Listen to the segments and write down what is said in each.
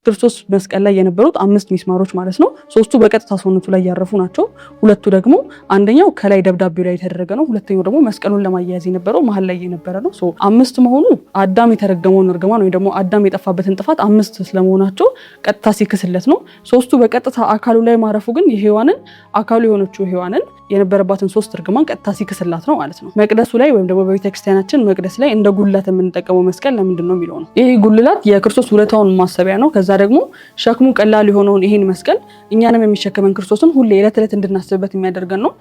ክርስቶስ መስቀል ላይ የነበሩት 5 ሚስማሮች ማለት ነው። 3ቱ በቀጥታ ሰውነቱ ላይ ያረፉ ናቸው። 2ቱ ደግሞ አንደኛው ከላይ ደብዳቤው ላይ የተደረገ ነው። ሁለተኛው ደግሞ መስቀሉን ለማያያዝ የነበረው መሀል ላይ የነበረ ነው። 5 መሆኑ አዳም የተረገመውን እርግማን ወይ ደግሞ አዳም የጠፋበትን ጥፋት 5 ስለመሆናቸው ቀጥታ ሲክስለት ነው። 3ቱ በቀጥታ አካሉ ላይ ማረፉ ግን የሔዋንን አካሉ የሆነችው ሔዋንን የነበረባትን 3 እርግማን ቀጥታ ሲክስላት ነው ማለት ነው። መቅደሱ ላይ ወይም ደግሞ በቤተክርስቲያናችን መቅደስ ላይ እንደ ጉልላት የምንጠቀመው መስቀል ለምንድን ነው የሚለው ነው። ይሄ ጉልላት የክርስቶስ ውለታውን ማሰቢያ ነው። ከዛ ደግሞ ሸክሙ ቀላል የሆነውን ይሄን መስቀል እኛንም የሚሸከመን ክርስቶስን ሁሌ ዕለት ዕለት እንድናስብበት የሚያደርገን ነው።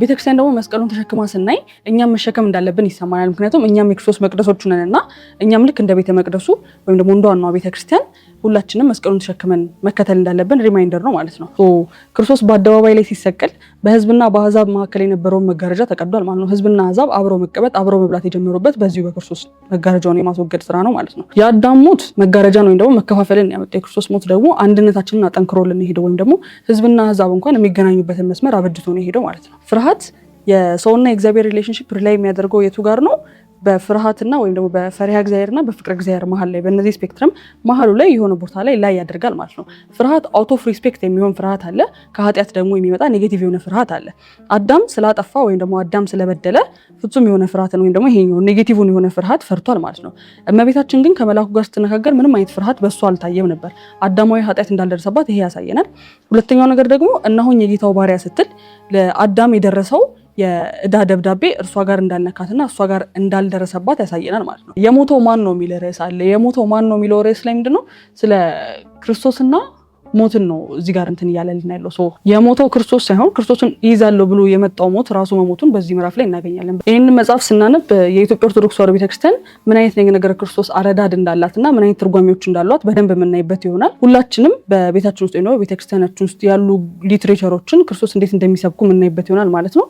ቤተክርስቲያን ደግሞ መስቀሉን ተሸክማ ስናይ እኛም መሸከም እንዳለብን ይሰማናል። ምክንያቱም እኛም የክርስቶስ መቅደሶች ነንና እኛም ልክ እንደ ቤተ መቅደሱ ወይም ደግሞ እንደ ዋናው ቤተክርስቲያን ሁላችንም መስቀሉን ተሸክመን መከተል እንዳለብን ሪማይንደር ነው ማለት ነው። ክርስቶስ በአደባባይ ላይ ሲሰቀል በህዝብና በአሕዛብ መካከል የነበረውን መጋረጃ ተቀዷል ማለት ነው። ህዝብና አሕዛብ አብረው መቀመጥ አብረው መብላት የጀመሩበት በዚሁ በክርስቶስ መጋረጃውን የማስወገድ ስራ ነው ማለት ነው። የአዳም ሞት መጋረጃን ወይም ደግሞ መከፋፈልን ያመጣው፣ የክርስቶስ ሞት ደግሞ አንድነታችንን አጠንክሮልን ሄደው ወይም ደግሞ ህዝብና አሕዛብ እንኳን የሚገናኙበትን መስመር አበጅቶ ነው ሄደው ማለት ነው። ፍርሃት የሰውና የእግዚአብሔር ሪሌሽንሺፕ ላይ የሚያደርገው የቱ ጋር ነው? በፍርሃትና ወይም ደግሞ በፈሪሃ እግዚአብሔርና በፍቅረ እግዚአብሔር መሀል ላይ በእነዚህ ስፔክትረም መሀሉ ላይ የሆነ ቦታ ላይ ያደርጋል ማለት ነው። ፍርሃት አውት ኦፍ ሪስፔክት የሚሆን ፍርሃት አለ። ከኃጢአት ደግሞ የሚመጣ ኔጌቲቭ የሆነ ፍርሃት አለ። አዳም ስላጠፋ ወይም ደግሞ አዳም ስለበደለ ፍጹም የሆነ ፍርሃትን ወይም ደግሞ ይሄኛው ኔጌቲቭን የሆነ ፍርሃት ፈርቷል ማለት ነው። እመቤታችን ግን ከመላኩ ጋር ስትነጋገር ምንም አይነት ፍርሃት በሷ አልታየም ነበር። አዳማዊ ኃጢአት እንዳልደረሰባት ይሄ ያሳየናል። ሁለተኛው ነገር ደግሞ እነሆኝ የጌታው ባሪያ ስትል ለአዳም የደረሰው የዕዳ ደብዳቤ እርሷ ጋር እንዳልነካትና እርሷ ጋር እንዳልደረሰባት ያሳየናል ማለት ነው። የሞተው ማን ነው የሚል ርዕስ አለ። የሞተው ማን ነው የሚለው ርዕስ ላይ ምንድነው? ስለ ክርስቶስና ሞትን ነው እዚህ ጋር እንትን እያለልን ያለው። የሞተው ክርስቶስ ሳይሆን ክርስቶስን ይይዛለሁ ብሎ የመጣው ሞት ራሱ መሞቱን በዚህ ምዕራፍ ላይ እናገኛለን። ይህንን መጽሐፍ ስናነብ የኢትዮጵያ ኦርቶዶክስ ተዋሕዶ ቤተክርስቲያን ምን አይነት ነገረ ክርስቶስ አረዳድ እንዳላትና ምን አይነት ትርጓሜዎች እንዳሏት በደንብ የምናይበት ይሆናል። ሁላችንም በቤታችን ውስጥ ነው ቤተክርስቲያናችን ውስጥ ያሉ ሊትሬቸሮችን ክርስቶስ እንዴት እንደሚሰብኩ የምናይበት ይሆናል ማለት ነው።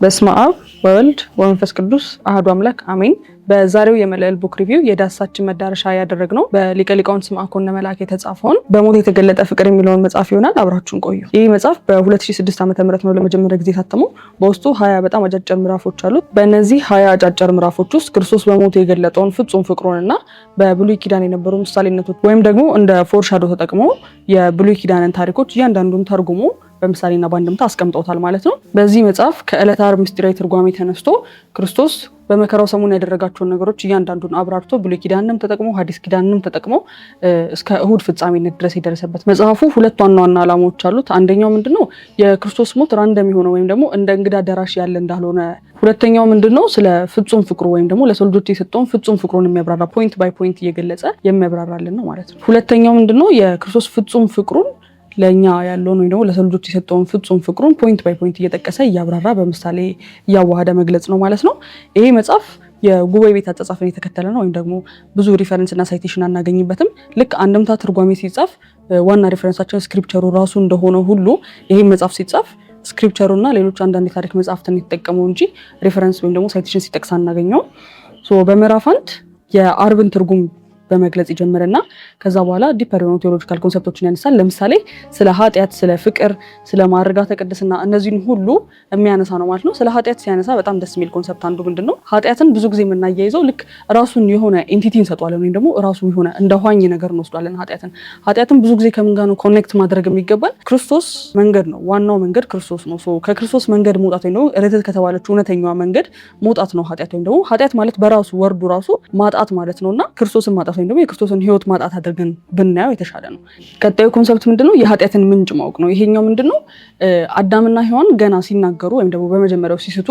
በስመ አብ ወወልድ ወመንፈስ ቅዱስ አሐዱ አምላክ አሜን። በዛሬው የመልዕል ቡክ ሪቪው የዳሳችን መዳረሻ ያደረግነው በሊቀ ሊቃውንት ስምዐኮነ መላክ የተጻፈውን በሞት የተገለጠ ፍቅር የሚለውን መጽሐፍ ይሆናል። አብራችሁን ቆዩ። ይህ መጽሐፍ በ2006 ዓ.ም ነው ለመጀመሪያ ጊዜ ታተመው። በውስጡ 20 በጣም አጫጭር ምዕራፎች አሉት። በእነዚህ 20 አጫጭር ምዕራፎች ውስጥ ክርስቶስ በሞት የገለጠውን ፍጹም ፍቅሩንና በብሉይ ኪዳን የነበሩ ምሳሌነቶች ወይም ደግሞ እንደ ፎርሻዶ ተጠቅሞ የብሉይ ኪዳንን ታሪኮች እያንዳንዱን ተርጉሞ በምሳሌና በአንድምታ አስቀምጠውታል ማለት ነው። በዚህ መጽሐፍ ከዕለተ ዓርብ ምስጢራዊ ትርጓሜ ተነስቶ ክርስቶስ በመከራው ሰሞን ያደረጋቸውን ነገሮች እያንዳንዱን አብራርቶ ብሉይ ኪዳንንም ተጠቅሞ ሐዲስ ኪዳንንም ተጠቅሞ እስከ እሁድ ፍጻሜነት ድረስ የደረሰበት መጽሐፉ 2 ዋና ዋና ዓላማዎች አሉት። አንደኛው ምንድነው የክርስቶስ ሞት ራንደም የሆነ ወይም ደግሞ እንደ እንግዳ ደራሽ ያለ እንዳልሆነ፣ ሁለተኛው ምንድነው ስለ ፍጹም ፍቅሩ ወይም ደግሞ ለሰው ልጆች የሰጠውን ፍጹም ፍቅሩን የሚያብራራ ፖይንት ባይ ፖይንት እየገለጸ የሚያብራራልን ነው ማለት ነው። ሁለተኛው ምንድነው የክርስቶስ ፍጹም ፍቅሩን ለኛ ያለውን ወይ ደግሞ ለሰው ልጆች የሰጠውን ፍጹም ፍቅሩን ፖይንት ባይ ፖይንት እየጠቀሰ እያብራራ በምሳሌ እያዋሃደ መግለጽ ነው ማለት ነው። ይሄ መጽሐፍ የጉባኤ ቤት አጻጻፍን የተከተለ ነው። ወይም ደግሞ ብዙ ሪፈረንስ እና ሳይቴሽን አናገኝበትም። ልክ አንድምታ ትርጓሜ ሲጻፍ ዋና ሪፈረንሳችን ስክሪፕቸሩ ራሱ እንደሆነ ሁሉ ይሄ መጽሐፍ ሲጻፍ ስክሪፕቸሩና ሌሎች አንዳንድ የታሪክ መጽሐፍትን የተጠቀመው እንጂ ሪፈረንስ ወይም ደግሞ ሳይቴሽን ሲጠቅስ አናገኘው። በምዕራፍ 1 የዓርብን ትርጉም በመግለጽ ይጀምርና ከዛ በኋላ ዲፐር የሆኑ ቴዎሎጂካል ኮንሰፕቶችን ያነሳል። ለምሳሌ ስለ ኃጢአት፣ ስለ ፍቅር፣ ስለ ማዕርጋተ ቅድስና እነዚህን ሁሉ የሚያነሳ ነው ማለት ነው። ስለ ኃጢአት ሲያነሳ በጣም ደስ የሚል ኮንሰፕት አንዱ ምንድነው ኃጢአትን ብዙ ጊዜ የምናያይዘው ልክ ራሱን የሆነ ኤንቲቲ እንሰጧለን ወይም ደግሞ ራሱ የሆነ እንደ ኋኝ ነገር እንወስዷለን። ኃጢአትን ብዙ ጊዜ ከምን ጋር ነው ኮኔክት ማድረግ የሚገባል? ክርስቶስ መንገድ ነው። ዋናው መንገድ ክርስቶስ ነው። ከክርስቶስ መንገድ መውጣት ወይም ደግሞ ርትዕት ከተባለችው እውነተኛዋ መንገድ መውጣት ነው ኃጢአት። ወይም ደግሞ ኃጢአት ማለት በራሱ ወርዱ ራሱ ማጣት ማለት ነውና ክርስቶስን ማጣት ወይም ደግሞ የክርስቶስን ሕይወት ማጣት አድርገን ብናየው የተሻለ ነው። ቀጣዩ ኮንሰፕት ምንድነው? የኃጢአትን ምንጭ ማወቅ ነው። ይሄኛው ምንድነው? አዳምና ሔዋን ገና ሲናገሩ ወይም ደግሞ በመጀመሪያው ሲስቱ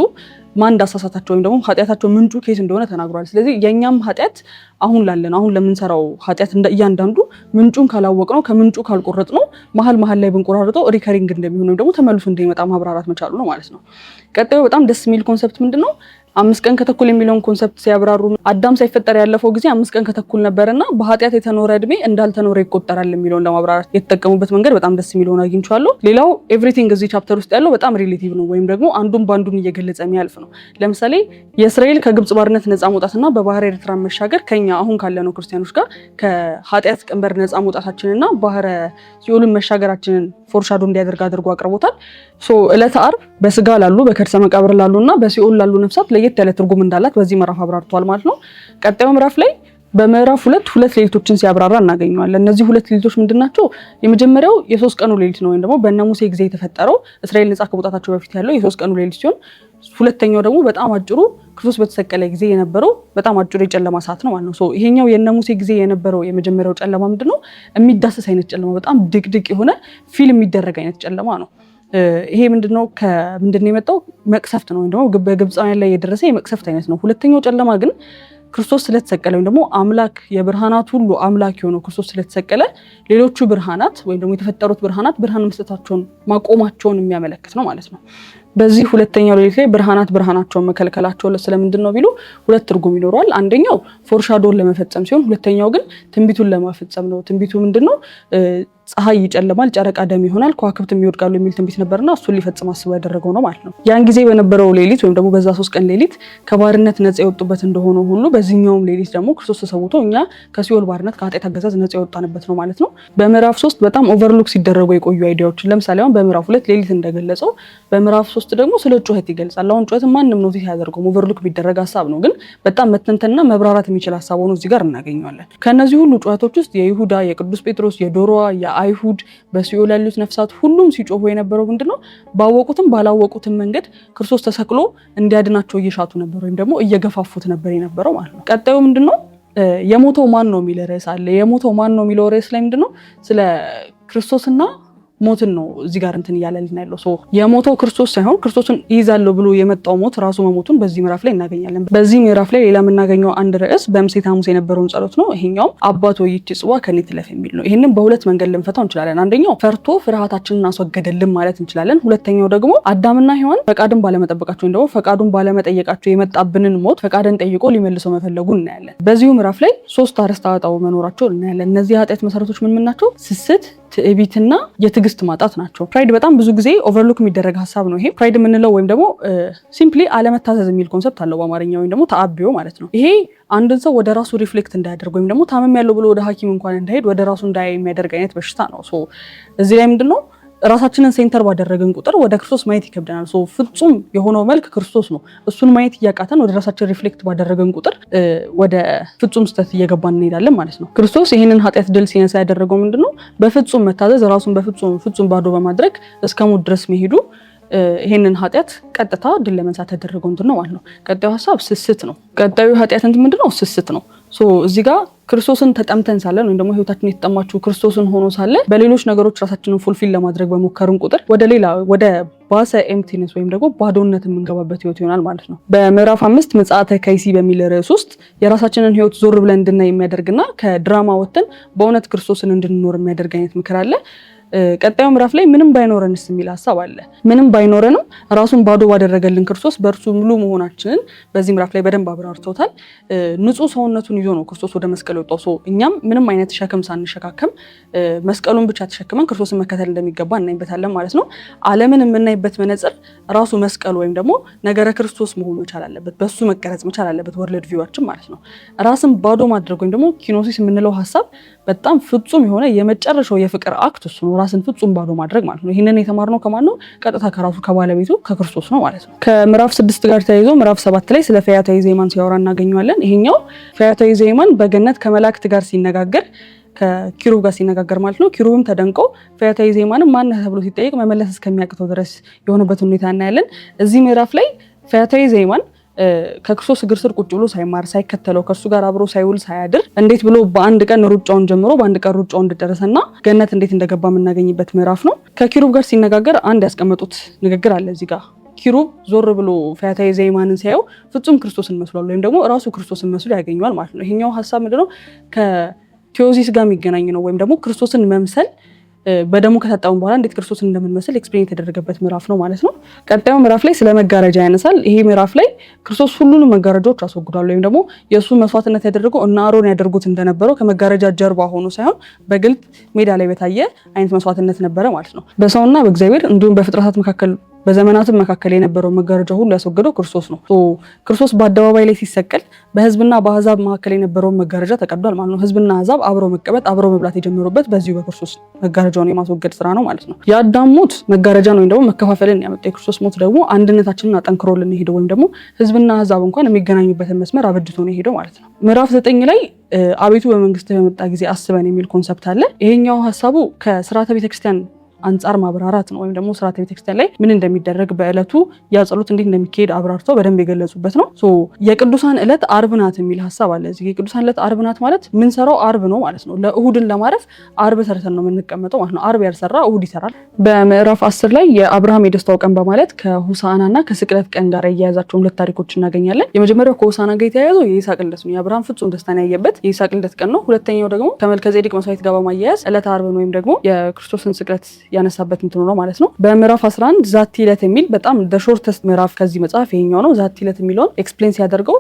ማን እንዳሳሳታቸው ወይም ደግሞ ኃጢአታቸው ምንጩ ከየት እንደሆነ ተናግሯል። ስለዚህ የኛም ኃጢአት አሁን ለምንሰራው ኃጢአት እያንዳንዱ ምንጩን ካላወቅነው ከምንጩ ካልቆረጥነው መሀል ላይ ብንቆራርጠው ሪከሪንግ እንደሚሆን ወይም ደግሞ ተመልሶ እንደሚመጣ ማብራራት መቻሉ ነው ማለት ነው። ቀጣዩ በጣም ደስ የሚል ኮንሰፕት ምንድነው? 5 ቀን ከተኩል የሚለውን ኮንሰፕት ሲያብራሩ አዳም ሳይፈጠር ያለፈው ጊዜ 5 ቀን ከተኩል ነበርና በኃጢአት የተኖረ እድሜ እንዳልተኖረ ይቆጠራል የሚለውን ለማብራራት የተጠቀሙበት መንገድ በጣም ደስ የሚለውን አግኝቻለሁ። ሌላው ኤቭሪቲንግ እዚህ ቻፕተር ውስጥ ያለው በጣም ሪሌቲቭ ነው ወይም ደግሞ አንዱን ባንዱን እየገለጸ የሚያልፍ ነው። ለምሳሌ የእስራኤል ከግብጽ ባርነት ነፃ መውጣትና በባህረ ኤርትራ መሻገር ከኛ አሁን ካለነው ክርስቲያኖች ጋር ከኃጢአት ቀንበር ነፃ መውጣታችንና ባህረ ሲኦልን መሻገራችንን ፎርሻዶ እንዲያደርግ አድርጎ አቅርቦታል። ዕለተ ዓርብ በስጋ ላሉ በከርሰ መቃብር ላሉና በሲኦል ላሉ ነፍሳት ለየት ያለ ትርጉም እንዳላት በዚህ ምዕራፍ አብራርቷል ማለት ነው። ቀጣዩ ምዕራፍ ላይ በምዕራፍ 2 ሁለት ሌሊቶችን ሲያብራራ እናገኘዋለን። እነዚህ ሁለት ሌሊቶች ምንድናቸው? የመጀመሪያው የ3 ቀኑ ሌሊት ነው ወይም ደግሞ በእነ ሙሴ ጊዜ የተፈጠረው እስራኤል ነፃ ከመውጣታቸው በፊት ያለው የ3 ቀኑ ሌሊት ሲሆን ሁለተኛው ደግሞ በጣም አጭሩ ክርስቶስ በተሰቀለ ጊዜ የነበረው በጣም አጭሩ የጨለማ ሰዓት ነው ማለት ነው። ይሄኛው የእነ ሙሴ ጊዜ የነበረው የመጀመሪያው ጨለማ ምንድነው? የሚዳሰስ አይነት ጨለማ፣ በጣም ድቅድቅ የሆነ ፊልም የሚደረግ አይነት ጨለማ ነው። ይሄ ምንድነው? ከምንድነው የመጣው? መቅሰፍት ነው ወይም ደግሞ በግብፃውያን ላይ የደረሰ የመቅሰፍት አይነት ነው። ሁለተኛው ጨለማ ግን ክርስቶስ ስለተሰቀለ ወይም ደግሞ አምላክ የብርሃናት ሁሉ አምላክ የሆነው ክርስቶስ ስለተሰቀለ ሌሎቹ ብርሃናት ወይም ደግሞ የተፈጠሩት ብርሃናት ብርሃን መስጠታቸውን ማቆማቸውን የሚያመለክት ነው ማለት ነው። በዚህ ሁለተኛው ሌሊት ላይ ብርሃናቸውን መከልከላቸው ስለምንድን ነው ቢሉ ሁለት ትርጉም ይኖረዋል። አንደኛው ፎርሻዶን ለመፈጸም ሲሆን ሁለተኛው ግን ትንቢቱን ለማፈጸም ነው። ትንቢቱ ምንድነው? ፀሐይ ይጨልማል፣ ጨረቃ ደም ይሆናል፣ ከዋክብትም ይወድቃሉ የሚል ትንቢት ነበርና እሱን ሊፈጽም አስቦ ያደረገው ነው ማለት ነው። ያን ጊዜ በነበረው ሌሊት ወይም ደግሞ በዛ 3 ቀን ሌሊት ከባርነት ነፃ የወጡበት እንደሆነ ሁሉ በዚህኛውም ሌሊት ደግሞ ክርስቶስ ተሰውቶ እኛ ከሲኦል ባርነት ከኃጢአት አገዛዝ ነፃ የወጣንበት ነው ማለት ነው። በምዕራፍ 3 በጣም ኦቨርሉክ ሲደረጉ የቆዩ አይዲያዎችን ለምሳሌ አሁን በምዕራፍ 2 ሌሊት እንደገለጸው በምዕራፍ 3 ደግሞ ስለ ጩኸት ይገልጻል። አሁን ጩኸት ማንም ኖቲስ ያደርገው ኦቨርሉክ ቢደረግ ሀሳብ ነው፣ ግን በጣም መተንተንና መብራራት የሚችል ሀሳብ ሆኖ እዚህ ጋር እናገኘዋለን። ከነዚህ ሁሉ ጩኸቶች ውስጥ የይሁዳ፣ የቅዱስ ጴጥሮስ፣ የዶሮዋ፣ የአይሁድ በሲኦል ያሉት ነፍሳት ሁሉም ሲጮሁ የነበረው ምንድነው? ባወቁትም ባላወቁትም መንገድ ክርስቶስ ተሰቅሎ እንዲያድናቸው እየሻቱ ነበር ወይም ደግሞ እየገፋፉት ነበር የነበረው ማለት ነው። ቀጣዩ ምንድነው? የሞተው ማን ነው የሚል ርዕስ አለ። የሞተው ማን ነው የሚለው ርዕስ ላይ ምንድነው? ስለ ክርስቶስና ሞትን ነው እዚህ ጋር እንትን እያለልን ያለው። የሞተው ክርስቶስ ሳይሆን ክርስቶስን ይይዛለሁ ብሎ የመጣው ሞት ራሱ መሞቱን በዚህ ምዕራፍ ላይ እናገኛለን። በዚህ ምዕራፍ ላይ ሌላ የምናገኘው አንድ ርዕስ በምሴተ ሐሙስ የነበረውን ጸሎት ነው። ይሄኛውም አባት ሆይ ይህች ጽዋ ከኔ ትለፍ የሚል ነው። ይሄንን በሁለት መንገድ ልንፈታው እንችላለን። አንደኛው ፈርቶ ፍርሃታችንን አስወገደልን ማለት እንችላለን። ሁለተኛው ደግሞ አዳምና ሔዋን ፈቃድን ባለመጠበቃቸው ወይም ደግሞ ፈቃዱን ባለመጠየቃቸው የመጣብንን ሞት ፈቃድን ጠይቆ ሊመልሰው መፈለጉን እናያለን። በዚሁ ምዕራፍ ላይ 3 አርዕስተ ኃጣውእ መኖራቸውን እናያለን። እነዚህ ኃጢአት መሰረቶች ምን ናቸው? ስስት፣ ትዕቢትና የትዕግስት ማጣት ናቸው። ፕራይድ በጣም ብዙ ጊዜ ኦቨርሉክ የሚደረግ ሀሳብ ነው። ይሄ ፕራይድ የምንለው ወይም ደግሞ ሲምፕሊ አለመታዘዝ የሚል ኮንሰፕት አለው በአማርኛ ወይም ደግሞ ተአብዮ ማለት ነው። ይሄ አንድን ሰው ወደ ራሱ ሪፍሌክት እንዳያደርግ ወይም ደግሞ ታመም ያለው ብሎ ወደ ሐኪም እንኳን እንዳይሄድ ወደ ራሱ እንዳያይ የሚያደርግ አይነት በሽታ ነው። እዚህ ላይ ምንድነው? ራሳችንን ሴንተር ባደረግን ቁጥር ወደ ክርስቶስ ማየት ይከብደናል። ፍጹም የሆነው መልክ ክርስቶስ ነው። እሱን ማየት እያቃተን ወደ ራሳችን ሪፍሌክት ባደረግን ቁጥር ወደ ፍጹም ስህተት እየገባን እንሄዳለን ማለት ነው። ክርስቶስ ይህንን ኃጢአት ድል ሲነሳ ያደረገው ምንድነው? በፍጹም መታዘዝ፣ ራሱን ፍጹም ባዶ በማድረግ እስከ ሞት ድረስ መሄዱ ይሄንን ኃጢአት ቀጥታ ድል ለመንሳት ያደረገው እንትን ነው ማለት ነው። ቀጣዩ ሀሳብ ስስት ነው። ቀጣዩ ኃጢአት እንትን ምንድነው? ስስት ነው። እዚህ ጋር ክርስቶስን ተጠምተን ሳለን ወይም ደግሞ ህይወታችን የተጠማችው ክርስቶስን ሆኖ ሳለ በሌሎች ነገሮች ራሳችንን ፉልፊል ለማድረግ በሞከርን ቁጥር ወደ ባሰ ኤምፕቲነስ ወይም ደግሞ ባዶነት የምንገባበት ህይወት ይሆናል ማለት ነው። በምዕራፍ 5 ምጽአተ ከይሲ በሚል ርዕስ ውስጥ የራሳችንን ህይወት ዞር ብለን እንድናይ የሚያደርግና ከድራማ ወጥተን በእውነት ክርስቶስን እንድንኖር የሚያደርግ አይነት ምክር አለ። ቀጣዩ ምዕራፍ ላይ ምንም ባይኖረንስ የሚል ሀሳብ አለ። ምንም ባይኖረንም ራሱን ባዶ ባደረገልን ክርስቶስ በእርሱ ሙሉ መሆናችንን በዚህ ምዕራፍ ላይ በደንብ አብራርተውታል። ንጹህ ሰውነቱን ይዞ ነው ክርስቶስ ወደ መስቀል የወጣው። እኛም ምንም አይነት ሸክም ሳንሸካከም መስቀሉን ብቻ ተሸክመን ክርስቶስን መከተል እንደሚገባ እናይበታለን ማለት ነው። ዓለምን የምናይበት መነጽር ራሱ መስቀሉ ወይም ደግሞ ነገረ ክርስቶስ መሆን መቻል አለበት። በሱ መቀረጽ መቻል አለበት ወርልድ ቪዋችን ማለት ነው። ራስን ባዶ ማድረግ ወይም ደግሞ ኪኖሲስ የምንለው ሀሳብ በጣም ፍጹም የሆነ የመጨረሻው የፍቅር አክት እሱ ነው። ራስን ፍጹም ባዶ ማድረግ ማለት ነው። ይህንን የተማርነው ከማን ነው? ቀጥታ ከራሱ ከባለቤቱ ከክርስቶስ ነው ማለት ነው። ከምዕራፍ 6 ጋር ተያይዞ ምዕራፍ 7 ላይ ስለ ፈያታዊ ዜማን ሲያወራ እናገኘዋለን። ይሄኛው ፈያታዊ ዜማን በገነት ከመላእክት ጋር ሲነጋገር ከኪሩብ ጋር ሲነጋገር ማለት ነው። ኪሩብም ተደንቀው ፈያታዊ ዜማንም ማነህ ተብሎ ሲጠይቅ መመለስ እስከሚያቅተው ድረስ የሆነበት ሁኔታ እናያለን። እዚህ ምዕራፍ ላይ ፈያታዊ ዜማን ከክርስቶስ እግር ስር ቁጭ ብሎ ሳይማር ሳይከተለው ከሱ ጋር አብሮ ሳይውል ሳያድር እንዴት ብሎ በአንድ ቀን ሩጫውን ጀምሮ በአንድ ቀን ሩጫውን እንደደረሰና ገነት እንዴት እንደገባ የምናገኝበት ምዕራፍ ነው። ከኪሩብ ጋር ሲነጋገር አንድ ያስቀመጡት ንግግር አለ እዚህ ጋር። ኪሩብ ዞር ብሎ ፈያታዊ ዜማንን ሲያየው ፍጹም ክርስቶስን መስሏል ወይም ደግሞ ራሱ ክርስቶስን መስሎ ያገኘዋል ማለት ነው። ይሄኛው ሀሳብ ምንድነው? ከቴዎሲስ ጋር የሚገናኝ ነው ወይም ደግሞ ክርስቶስን መምሰል በደሙ ከታጠበን በኋላ እንዴት ክርስቶስን እንደምንመስል ኤክስፕሌን የተደረገበት ምዕራፍ ነው ማለት ነው። ቀጣዩ ምዕራፍ ላይ ስለ መጋረጃ ያነሳል። ይሄ ምዕራፍ ላይ ክርስቶስ ሁሉንም መጋረጃዎች አስወግዷል፣ ወይም ደግሞ የእሱ መስዋዕትነት ያደረገው እና አሮን ያደርጉት እንደነበረው ከመጋረጃ ጀርባ ሆኖ ሳይሆን በግልጥ ሜዳ ላይ በታየ አይነት መስዋዕትነት ነበረ ማለት ነው። በሰውና በእግዚአብሔር እንዲሁም በፍጥረታት መካከል በዘመናትም መካከል የነበረው መጋረጃ ሁሉ ያስወገደው ክርስቶስ ነው። ክርስቶስ በአደባባይ ላይ ሲሰቀል በህዝብና በአህዛብ መካከል የነበረውን መጋረጃ ተቀዷል ማለት ነው። ህዝብና አህዛብ አብረው መቀመጥ አብረው መብላት የጀመሩበት በዚሁ በክርስቶስ መጋረጃውን የማስወገድ ስራ ነው ማለት ነው። የአዳም ሞት መጋረጃን ወይም ደግሞ መከፋፈልን ያመጣው፣ የክርስቶስ ሞት ደግሞ አንድነታችንን አጠንክሮልን ሄደው ወይም ደግሞ ህዝብና አህዛብ እንኳን የሚገናኙበትን መስመር አበጅቶ ነው ሄደው ማለት ነው። ምዕራፍ 9 ላይ አቤቱ በመንግስት በመጣ ጊዜ አስበን የሚል ኮንሰፕት አለ። ይሄኛው ሀሳቡ ከስርዓተ ቤተክርስቲያን አንጻር ማብራራት ነው። ወይም ደግሞ ስርዓተ ቤተክርስቲያን ላይ ምን እንደሚደረግ በእለቱ ያ ጸሎት እንዴት እንደሚካሄድ አብራርተው በደንብ የገለጹበት ነው። የቅዱሳን ዕለት አርብ ናት የሚል ሀሳብ አለ እዚህ። የቅዱሳን ዕለት አርብ ናት ማለት ምን ሰራው አርብ ነው ማለት ነው። ለእሁድን ለማረፍ አርብ ሰርተን ነው የምንቀመጠው ማለት ነው። አርብ ያልሰራ እሁድ ይሰራል። በምዕራፍ 10 ላይ የአብርሃም የደስታው ቀን በማለት ከሆሳዕናና ከስቅለት ቀን ጋር እያያዛቸውን ሁለት ታሪኮች እናገኛለን። የመጀመሪያው ከሆሳዕና ጋር የተያያዘው የይስሐቅ ልደት ነው። የአብርሃም ፍጹም ደስታን ያየበት የይስሐቅ ልደት ቀን ነው። ሁለተኛው ደግሞ ከመልከጼዴቅ መስዋዕት ጋር በማያያዝ ዕለተ አርብን ወይም ደግሞ የክርስቶስን ስቅለት ያነሳበት እንትኑ ነው ማለት ነው። በምዕራፍ 11 ዛቲ ዕለት የሚል በጣም ሾርተስት ምዕራፍ ከዚህ መጽሐፍ ይሄኛው ነው። ዛቲ ዕለት የሚለውን ኤክስፕሌን ሲያደርገው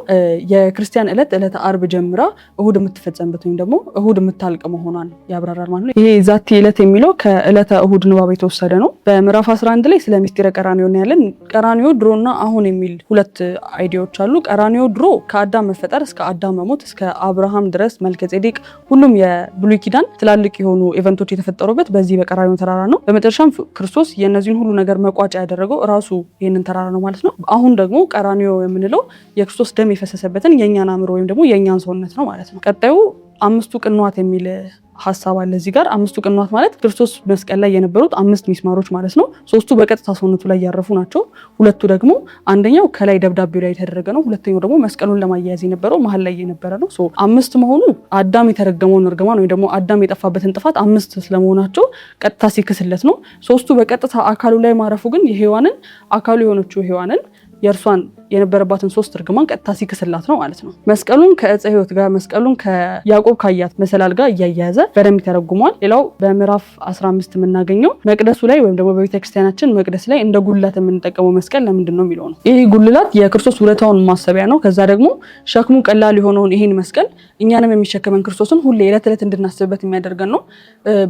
የክርስቲያን ዕለተ አርብ ጀምራ እሁድ የምትፈጸምበት ወይም ደግሞ እሁድ የምታልቅ መሆኗን ያብራራል ማለት ነው። ይሄ ዛቲ ዕለት የሚለው ከዕለተ እሁድ ንባብ የተወሰደ ነው። በምዕራፍ 11 ላይ ስለ ሚስጢረ ቀራንዮ እናያለን። ቀራንዮ ድሮና አሁን የሚል ሁለት አይዲያዎች አሉ። ቀራንዮ ድሮ ከአዳም መፈጠር እስከ አዳም መሞት እስከ አብርሃም ድረስ መልከጼዴቅ፣ ሁሉም የብሉይ ኪዳን ትላልቅ የሆኑ ኢቨንቶች የተፈጠሩበት በዚህ በቀራንዮ ተራራ ነው። በመጨረሻም ክርስቶስ የእነዚህን ሁሉ ነገር መቋጫ ያደረገው ራሱ ይህንን ተራራ ነው ማለት ነው። አሁን ደግሞ ቀራንዮ የምንለው የክርስቶስ ደም የፈሰሰበትን የእኛን አእምሮ ወይም ደግሞ የእኛን ሰውነት ነው ማለት ነው። ቀጣዩ 5 ቅንዋት የሚል ሀሳብ አለ እዚህ ጋር። 5 ቅንዋት ማለት ክርስቶስ መስቀል ላይ የነበሩት 5 ሚስማሮች ማለት ነው። 3ቱ በቀጥታ ሰውነቱ ላይ ያረፉ ናቸው። 2ቱ ደግሞ አንደኛው ከላይ ደብዳቤው ላይ የተደረገ ነው። ሁለተኛው ደግሞ መስቀሉን ለማያያዝ የነበረው መሀል ላይ የነበረ ነው። 5 መሆኑ አዳም የተረገመውን እርግማን ወይም ደግሞ አዳም የጠፋበትን ጥፋት 5 ስለመሆናቸው ቀጥታ ሲክስለት ነው። 3ቱ በቀጥታ አካሉ ላይ ማረፉ ግን የሔዋንን አካሉ የሆነችው ሔዋንን የእርሷን የነበረባትን 3 እርግማን ቀጥታ ሲክስላት ነው ማለት ነው። መስቀሉን ከዕፀ ሕይወት ጋር መስቀሉን ከያዕቆብ ካያት መሰላል ጋር እያያያዘ በደንብ ይተረጉመዋል። ሌላው በምዕራፍ 15 የምናገኘው መቅደሱ ላይ ወይም ደግሞ በቤተክርስቲያናችን መቅደስ ላይ እንደ ጉልላት የምንጠቀመው መስቀል ለምንድን ነው የሚለው ነው። ይህ ጉልላት የክርስቶስ ውለታውን ማሰቢያ ነው። ከዛ ደግሞ ሸክሙ ቀላል የሆነውን ይህን መስቀል እኛንም የሚሸከመን ክርስቶስን ሁሌ ዕለት ዕለት እንድናስብበት የሚያደርገን ነው።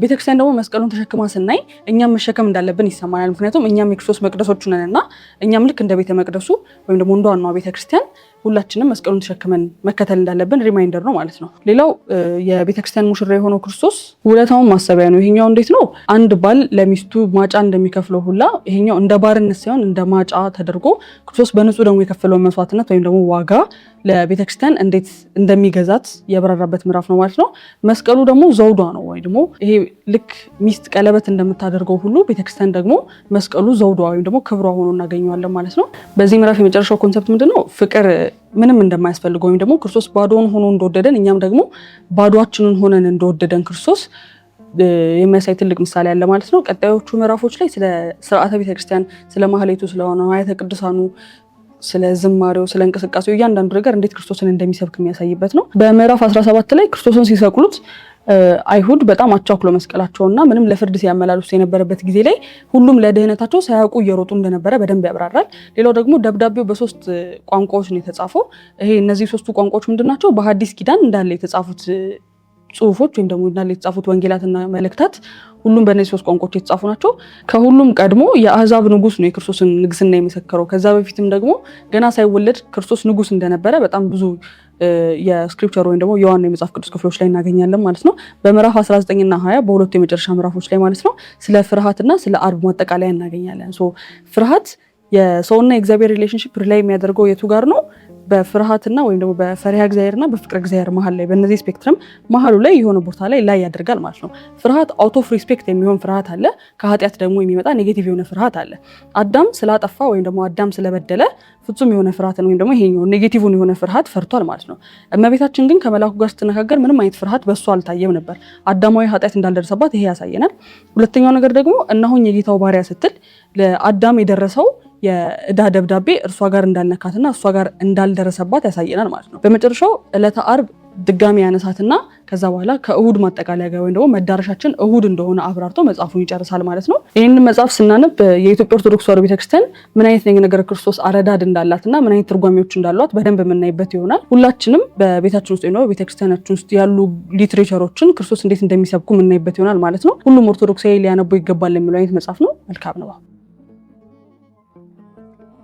ቤተክርስቲያን ደግሞ መስቀሉን ተሸክማ ስናይ እኛም መሸከም እንዳለብን ይሰማናል። ምክንያቱም እኛም የክርስቶስ መቅደሶቹ ነንና እኛም ልክ እንደ ቤተ መቅደሱ ወይም ደግሞ እንደ ዋናዋ ቤተክርስቲያን ሁላችንም መስቀሉን ተሸክመን መከተል እንዳለብን ሪማይንደር ነው ማለት ነው። ሌላው የቤተክርስቲያን ሙሽራ የሆነው ክርስቶስ ውለታውን ማሰቢያ ነው። ይሄኛው እንዴት ነው? አንድ ባል ለሚስቱ ማጫ እንደሚከፍለው ሁላ ይሄኛው እንደ ባርነት ሳይሆን እንደ ማጫ ተደርጎ ክርስቶስ በንጹህ ደግሞ የከፈለውን መስዋዕትነት ወይም ደግሞ ዋጋ ለቤተክርስቲያን እንዴት እንደሚገዛት የብራራበት ምዕራፍ ነው ማለት ነው። መስቀሉ ደግሞ ዘውዷ ነው ወይ ደግሞ ይሄ ልክ ሚስት ቀለበት እንደምታደርገው ሁሉ ቤተክርስቲያን ደግሞ መስቀሉ ዘውዷ ወይም ደግሞ ክብሯ ሆኖ እናገኘዋለን ማለት ነው። በዚህ ምዕራፍ የመጨረሻው ኮንሰፕት ምንድነው? ፍቅር ምንም እንደማያስፈልገው ወይም ደግሞ ክርስቶስ ባዶውን ሆኖ እንደወደደን እኛም ደግሞ ባዶአችንን ሆነን እንደወደደን ክርስቶስ የሚያሳይ ትልቅ ምሳሌ አለ ማለት ነው። ቀጣዮቹ ምዕራፎች ላይ ስለ ስርዓተ ቤተክርስቲያን፣ ስለ ማህሌቱ፣ ስለሆነ ንዋያተ ቅዱሳኑ፣ ስለ ዝማሬው፣ ስለ እንቅስቃሴው እያንዳንዱ ነገር እንዴት ክርስቶስን እንደሚሰብክ የሚያሳይበት ነው። በምዕራፍ 17 ላይ ክርስቶስን ሲሰቅሉት አይሁድ በጣም አቻኩሎ መስቀላቸውና ምንም ለፍርድ ሲያመላልሱ የነበረበት ጊዜ ላይ ሁሉም ለድህነታቸው ሳያውቁ እየሮጡ እንደነበረ በደንብ ያብራራል። ሌላው ደግሞ ደብዳቤው በ3 ቋንቋዎች ነው የተጻፈው። ይሄ እነዚህ 3ቱ ቋንቋዎች ምንድናቸው? በሐዲስ ኪዳን እንዳለ የተጻፉት ጽሁፎች ወይም ደግሞ እንዳለ የተጻፉት ወንጌላትና መልእክታት ሁሉም በእነዚህ 3 ቋንቋዎች የተጻፉ ናቸው። ከሁሉም ቀድሞ የአህዛብ ንጉስ ነው የክርስቶስን ንግስና የመሰከረው። ከዛ በፊትም ደግሞ ገና ሳይወለድ ክርስቶስ ንጉስ እንደነበረ በጣም ብዙ የስክሪፕቸር ወይም ደግሞ የዋና የመጽሐፍ ቅዱስ ክፍሎች ላይ እናገኛለን ማለት ነው። በምዕራፍ 19 እና 20 በሁለቱ የመጨረሻ ምዕራፎች ላይ ማለት ነው ስለ ፍርሃትና ስለ አርብ ማጠቃለያ እናገኛለን። ፍርሃት የሰውና የእግዚአብሔር ሪሌሽንሺፕ ላይ የሚያደርገው የቱ ጋር ነው? በፍርሃትና ወይም ደግሞ በፈሪሃ እግዚአብሔርና በፍቅረ እግዚአብሔር መሀል ላይ በእነዚህ ስፔክትረም መሀሉ ላይ የሆነ ቦታ ላይ ያደርጋል ማለት ነው። ፍርሃት አውት ኦፍ ሪስፔክት የሚሆን ፍርሃት አለ። ከኃጢአት ደግሞ የሚመጣ ኔጌቲቭ የሆነ ፍርሃት አለ። አዳም ስላጠፋ ወይም ደግሞ አዳም ስለበደለ ፍጹም የሆነ ፍርሃትን ወይም ደግሞ ይሄኛው ኔጌቲቭን የሆነ ፍርሃት ፈርቷል ማለት ነው። እመቤታችን ግን ከመላኩ ጋር ስትነጋገር ምንም አይነት ፍርሃት በእሷ አልታየም ነበር። አዳማዊ ኃጢአት እንዳልደረሰባት ይሄ ያሳየናል። ሁለተኛው ነገር ደግሞ እነሆኝ የጌታው ባሪያ ስትል ለአዳም የደረሰው የዕዳ ደብዳቤ እርሷ ጋር እንዳልነካትና እሷ ጋር እንዳልደረሰባት ያሳየናል ማለት ነው። በመጨረሻው ዕለተ አርብ ድጋሚ ያነሳትና ከዛ በኋላ ከእሁድ ማጠቃለያ ጋር ወይም ደግሞ መዳረሻችን እሁድ እንደሆነ አብራርቶ መጽሐፉን ይጨርሳል ማለት ነው። ይህንን መጽሐፍ ስናነብ የኢትዮጵያ ኦርቶዶክስ ተዋሕዶ ቤተክርስቲያን ምን አይነት የነገረ ክርስቶስ አረዳድ እንዳላትና ምን አይነት ትርጓሜዎች እንዳሏት በደንብ የምናይበት ይሆናል። ሁላችንም በቤታችን ውስጥ ነው ቤተክርስቲያናችን ውስጥ ያሉ ሊትሬቸሮችን ክርስቶስ እንዴት እንደሚሰብኩ የምናይበት ይሆናል ማለት ነው። ሁሉም ኦርቶዶክሳዊ ሊያነቡ ይገባል የሚለው አይነት መጽሐፍ ነው። መልካም ነው።